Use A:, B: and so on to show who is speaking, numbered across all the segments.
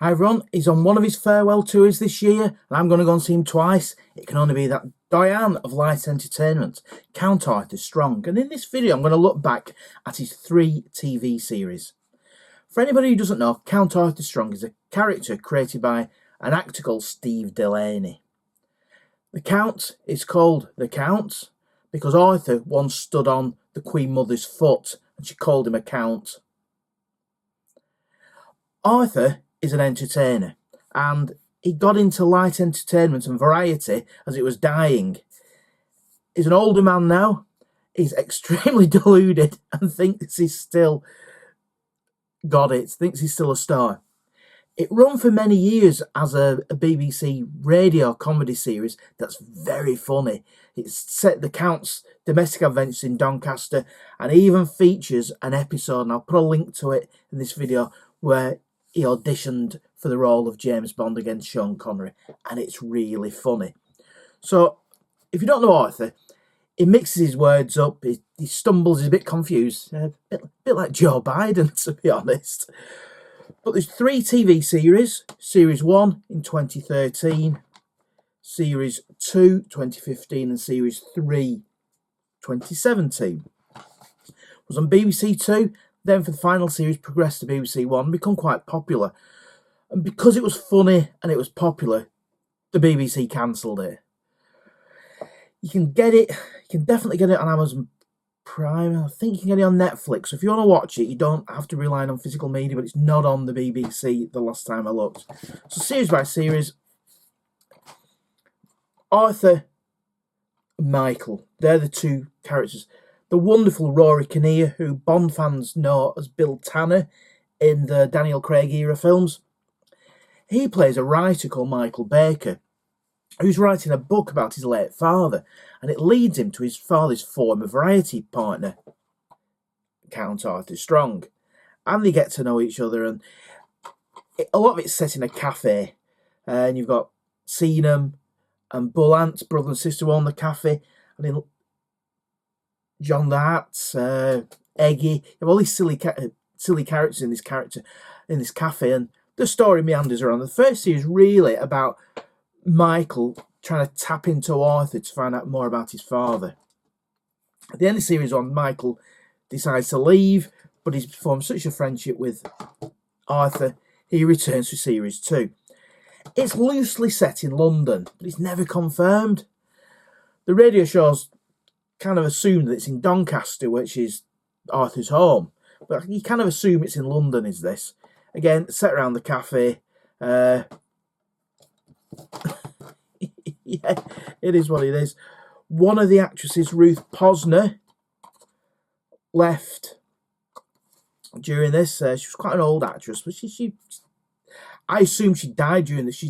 A: Hi everyone, he's on one of his farewell tours this year, and I'm going to go and see him twice. It can only be that Diane of Light Entertainment, Count Arthur Strong, and in this video I'm going to look back at his 3 TV series. For anybody who doesn't know, Count Arthur Strong is a character created by an actor called Steve Delaney. The Count is called the Count because Arthur once stood on the Queen Mother's foot and she called him a Count. Arthur is an entertainer, and he got into light entertainment and variety as it was dying. He's an older man now. He's extremely deluded and thinks he's still got it, thinks he's still a star. It ran for many years as a BBC radio comedy series that's very funny. It's set the Count's domestic adventures in Doncaster, and even features an episode, and I'll put a link to it in this video, where he auditioned for the role of James Bond against Sean Connery, and it's really funny. So, if you don't know Arthur, he mixes his words up, he stumbles, he's a bit confused, a bit like Joe Biden, to be honest. But there's 3 TV series. Series 1 in 2013, Series 2 2015, and Series 3 2017. It was on BBC 2. Then for the final series progressed to BBC One and become quite popular. And because it was funny and it was popular, the BBC cancelled it. You can definitely get it on Amazon Prime. I think you can get it on Netflix. So if you want to watch it, you don't have to rely on physical media, but it's not on the BBC the last time I looked. So series by series, Arthur and Michael, they're the 2 characters. The wonderful Rory Kinnear, who Bond fans know as Bill Tanner in the Daniel Craig era films. He plays a writer called Michael Baker, who's writing a book about his late father, and it leads him to his father's former variety partner, Count Arthur Strong. And they get to know each other, and a lot of it's set in a cafe, and you've got Seenham and Bullant, brother and sister, who own the cafe, and in John the Hat, Eggy, you have all these silly characters in this cafe, and the story meanders around. The first series is really about Michael trying to tap into Arthur to find out more about his father. At the end of series 1, Michael decides to leave, but he's formed such a friendship with Arthur, he returns for series 2. It's loosely set in London, but it's never confirmed. The radio show's kind of assume that it's in Doncaster, which is Arthur's home, but you kind of assume it's in London. Is this again set around the cafe? Yeah, it is what it is. One of the actresses, Ruth Posner, left during this. She was quite an old actress, but I assume she died during this.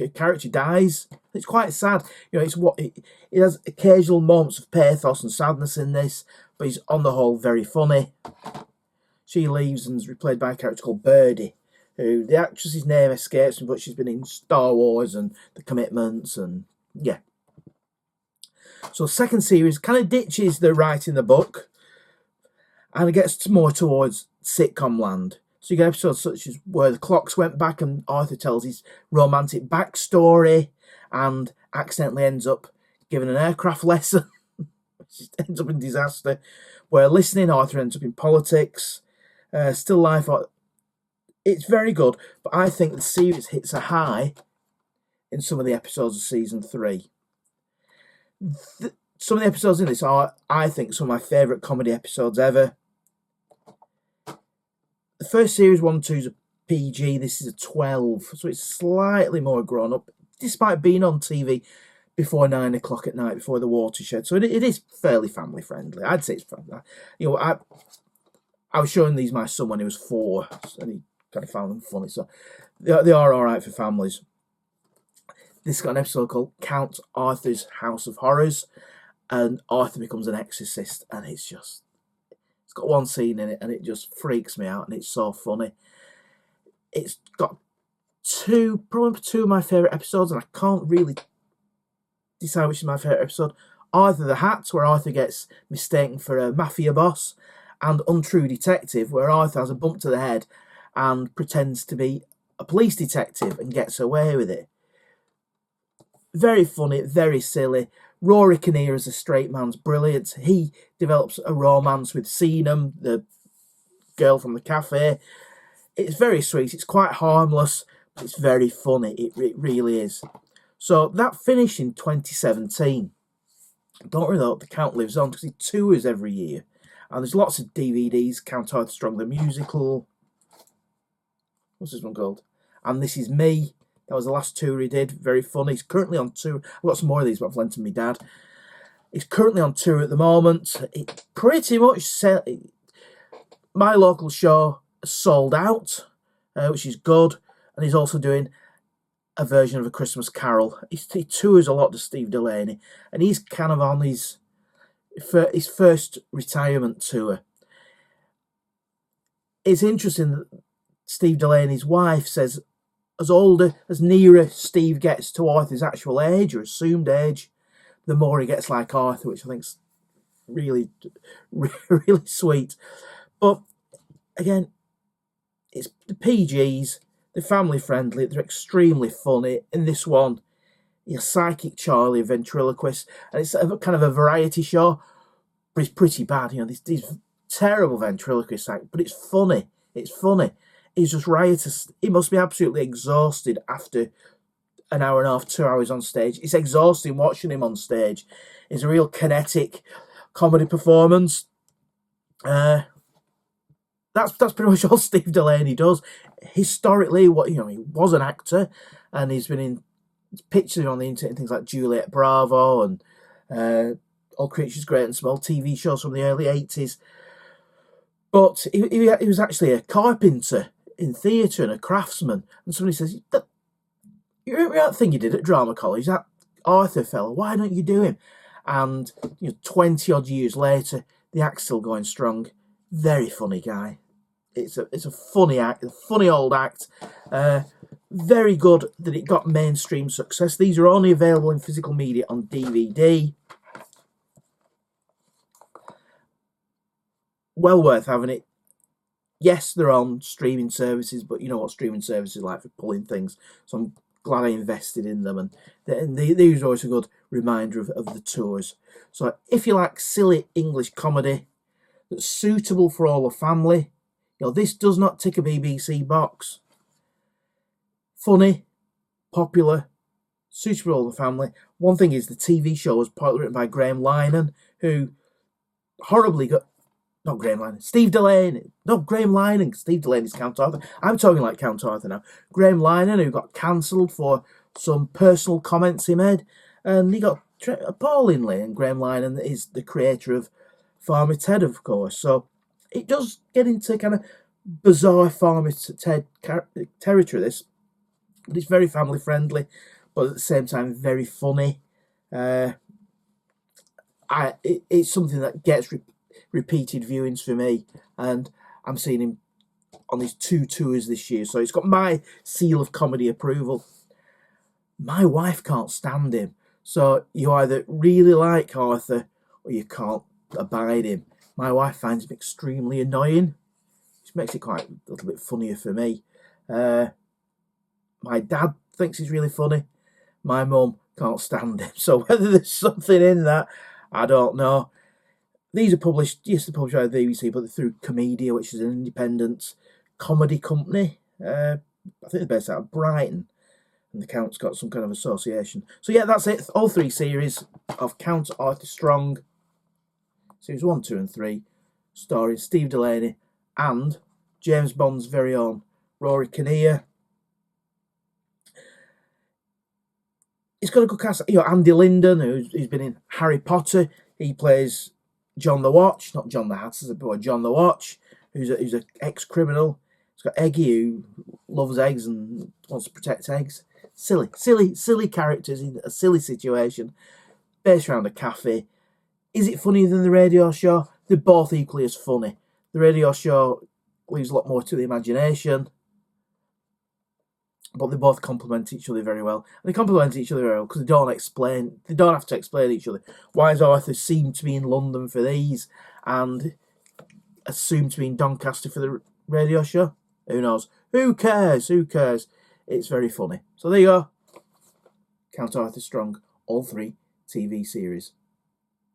A: Her character dies. It's quite sad. You know, it has occasional moments of pathos and sadness in this, but he's on the whole very funny. She leaves and is replayed by a character called Birdie, who the actress's name escapes me, but she's been in Star Wars and The Commitments, and yeah. So second series kind of ditches the writing the book, and it gets more towards sitcom land. So you get episodes such as where the clocks went back and Arthur tells his romantic backstory and accidentally ends up giving an aircraft lesson, which ends up in disaster. Where listening, Arthur ends up in politics. Still Life, it's very good, but I think the series hits a high in some of the episodes of season 3. Some of the episodes in this are, I think, some of my favourite comedy episodes ever. The first series, 1 and 2, is a PG. This is a 12, so it's slightly more grown up, despite being on TV before 9 o'clock at night, before the watershed. So it is fairly family friendly. I'd say it's family. You know, I was showing these my son when he was 4, and he kind of found them funny. So they are all right for families. This has got an episode called Count Arthur's House of Horrors, and Arthur becomes an exorcist, and it's got one scene in it, and it just freaks me out, and it's so funny. It's got probably two of my favourite episodes, and I can't really decide which is my favourite episode. Arthur the Hat, where Arthur gets mistaken for a mafia boss, and Untrue Detective, where Arthur has a bump to the head and pretends to be a police detective and gets away with it. Very funny, very silly. Rory Kinnear as a straight man's brilliant. He develops a romance with Seenham, the girl from the cafe. It's very sweet. It's quite harmless, but it's very funny. It really is. So that finished in 2017. Don't really know, the count lives on because he tours every year. And there's lots of DVDs. Count Arthur Strong the Musical. What's this one called? And This Is Me. That was the last tour he did. Very funny. He's currently on tour. I've got some more of these, but I've lent to my dad. He's currently on tour at the moment. It pretty much my local show sold out, which is good. And he's also doing a version of A Christmas Carol. He tours a lot to Steve Delaney. And he's kind of on his first retirement tour. It's interesting that Steve Delaney's wife says as nearer Steve gets to Arthur's actual age or assumed age, the more he gets like Arthur, which I think's really, really sweet. But again, it's the PGs, they're family friendly, they're extremely funny. In this one, you're Psychic Charlie, a ventriloquist, and it's kind of a variety show, but it's pretty bad. You know, these terrible ventriloquist act, but it's funny. It's funny. He's just riotous. He must be absolutely exhausted after an hour and a half, 2 hours on stage. It's exhausting watching him on stage. It's a real kinetic comedy performance. That's pretty much all Steve Delaney does. Historically, he was an actor, and he's been in pictures on the internet and things like Juliet Bravo and All Creatures Great and Small, TV shows from the early 80s. But he was actually a carpenter in theatre and a craftsman. And somebody says, you remember that thing you did at drama college, that Arthur fellow, why don't you do him? And 20 odd years later, the act's still going strong. Very funny guy. It's a funny act, a funny old act. Very good that it got mainstream success. These are only available in physical media on DVD. Well worth having it. Yes, they're on streaming services, but you know what streaming services are like for pulling things. So I'm glad I invested in them. And these are always a good reminder of the tours. So if you like silly English comedy that's suitable for all the family, this does not tick a BBC box. Funny, popular, suitable for all the family. One thing is the TV show was partly written by Graham Linehan, who horribly got... Not Graham Linehan. Steve Delaney. No, Graham Linehan. Steve Delaney's Count Arthur. I'm talking like Count Arthur now. Graham Linehan, who got cancelled for some personal comments he made. And he got appallingly. And Graham Linehan is the creator of Farmer Ted, of course. So it does get into kind of bizarre Farmer Ted territory, this. But it's very family friendly, but at the same time very funny. It's something that gets repeated viewings for me, and I'm seeing him on these 2 tours this year, so it's got my seal of comedy approval. My wife can't stand him, so you either really like Arthur or you can't abide him. My wife finds him extremely annoying, which makes it quite a little bit funnier for me. My dad thinks he's really funny. My mum can't stand him, so whether there's something in that, I don't know. These are published, yes, they're published by the BBC, but they're through Comedia, which is an independent comedy company. I think they're based out of Brighton, and the Count's got some kind of association. So yeah, that's it. All 3 series of Count Arthur Strong, series 1, 2 and 3, starring Steve Delaney and James Bond's very own Rory Kinnear. It's got a good cast. Andy Linden, who's been in Harry Potter. He plays John the Watch, not John the Hatter, but John the Watch, who's an ex-criminal. It's got Eggy, who loves eggs and wants to protect eggs. Silly characters in a silly situation, based around a cafe. Is it funnier than the radio show? They're both equally as funny. The radio show leaves a lot more to the imagination, but they both complement each other very well. And they complement each other very well because they don't have to explain each other. Why does Arthur seem to be in London for these and assumed to be in Doncaster for the radio show? Who knows? Who cares? Who cares? It's very funny. So there you go. Count Arthur Strong, all 3 TV series.